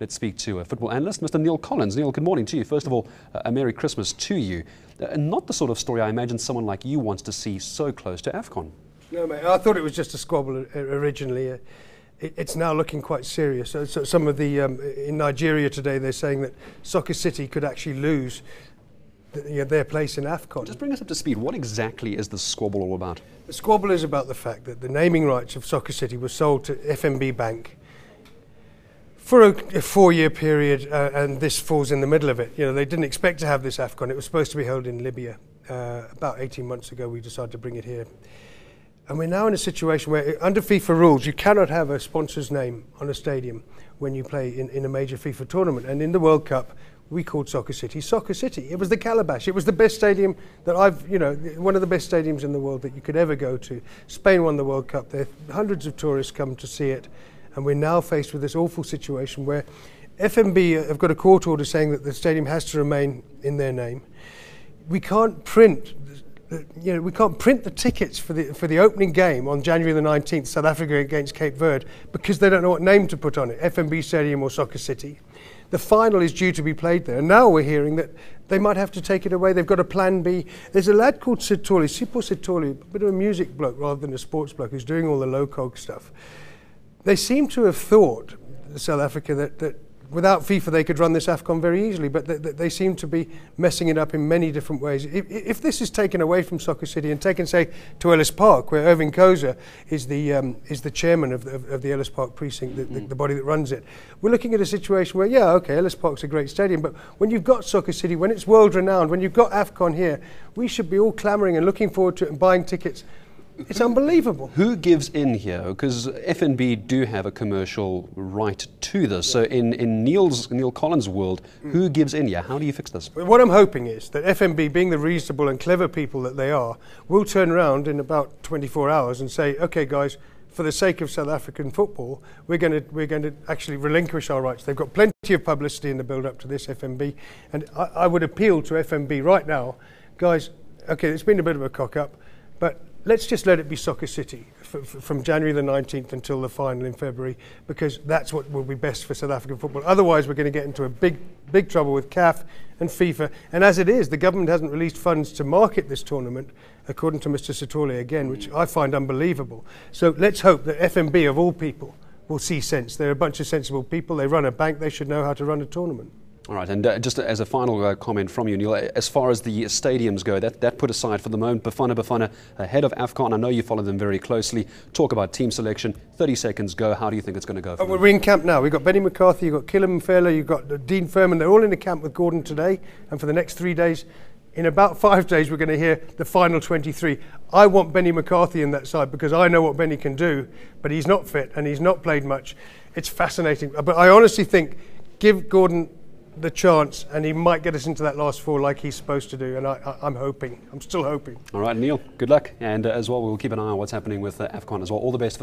Let's speak to a football analyst, Mr. Neal Collins. Neal, good morning to you. First of all, a Merry Christmas to you. Not the sort of story I imagine someone like you wants to see so close to AFCON. No, mate, I thought it was just a squabble originally. It's now looking quite serious. So some of the, in Nigeria today, they're saying that Soccer City could actually lose their place in AFCON. Just bring us up to speed. What exactly is the squabble all about? The squabble is about the fact that the naming rights of Soccer City were sold to FNB Bank for a 4-year period, and this falls in the middle of it. You know, they didn't expect to have this AFCON. It was supposed to be held in Libya. About 18 months ago, we decided to bring it here. And we're now in a situation where, under FIFA rules, you cannot have a sponsor's name on a stadium when you play in a major FIFA tournament. And in the World Cup, we called Soccer City Soccer City. It was the Calabash. It was the best stadium that one of the best stadiums in the world that you could ever go to. Spain won the World Cup there. Hundreds of tourists come to see it. And we're now faced with this awful situation where FNB have got a court order saying that the stadium has to remain in their name. We can't print, the tickets for the opening game on January the 19th, South Africa against Cape Verde, because they don't know what name to put on it, FNB Stadium or Soccer City. The final is due to be played there. And now we're hearing that they might have to take it away. They've got a plan B. There's a lad called Sipo Sitoli, a bit of a music bloke rather than a sports bloke, who's doing all the low-cog stuff. They seem to have thought, South Africa, that without FIFA they could run this AFCON very easily, but they seem to be messing it up in many different ways. If this is taken away from Soccer City and taken, say, to Ellis Park, where Irving Koza is the chairman of the Ellis Park precinct, the body that runs it, we're looking at a situation where, yeah, okay, Ellis Park's a great stadium, but when you've got Soccer City, when it's world-renowned, when you've got AFCON here, we should be all clamouring and looking forward to it and buying tickets. It's unbelievable. Who gives in here? Because FNB do have a commercial right to this. So in Neal Collins' world, who gives in here? How do you fix this? Well, what I'm hoping is that FNB, being the reasonable and clever people that they are, will turn around in about 24 hours and say, okay, guys, for the sake of South African football, we're going to actually relinquish our rights. They've got plenty of publicity in the build-up to this, FNB, and I would appeal to FNB right now, guys. Okay, it's been a bit of a cock-up, but let's just let it be Soccer City from January the 19th until the final in February, because that's what will be best for South African football. Otherwise, we're going to get into a big trouble with CAF and FIFA. And as it is, the government hasn't released funds to market this tournament, according to Mr. Sitole again, which I find unbelievable. So let's hope that FNB, of all people, will see sense. They're a bunch of sensible people. They run a bank. They should know how to run a tournament. All right, and just as a final comment from you, Neal, as far as the stadiums go, that put aside for the moment, Bafana, ahead of AFCON, I know you follow them very closely. Talk about team selection, 30 seconds, go. How do you think it's going to go? Well, we're in camp now. We've got Benny McCarthy, you've got Killam Mfela, you've got Dean Furman. They're all in the camp with Gordon today, and for the next 3 days. In about 5 days, we're going to hear the final 23. I want Benny McCarthy in that side because I know what Benny can do, but he's not fit and he's not played much. It's fascinating. But I honestly think, give Gordon the chance and he might get us into that last four like he's supposed to do, and I'm still hoping. All right, Neal, good luck, and as well we'll keep an eye on what's happening with AFCON as well. All the best for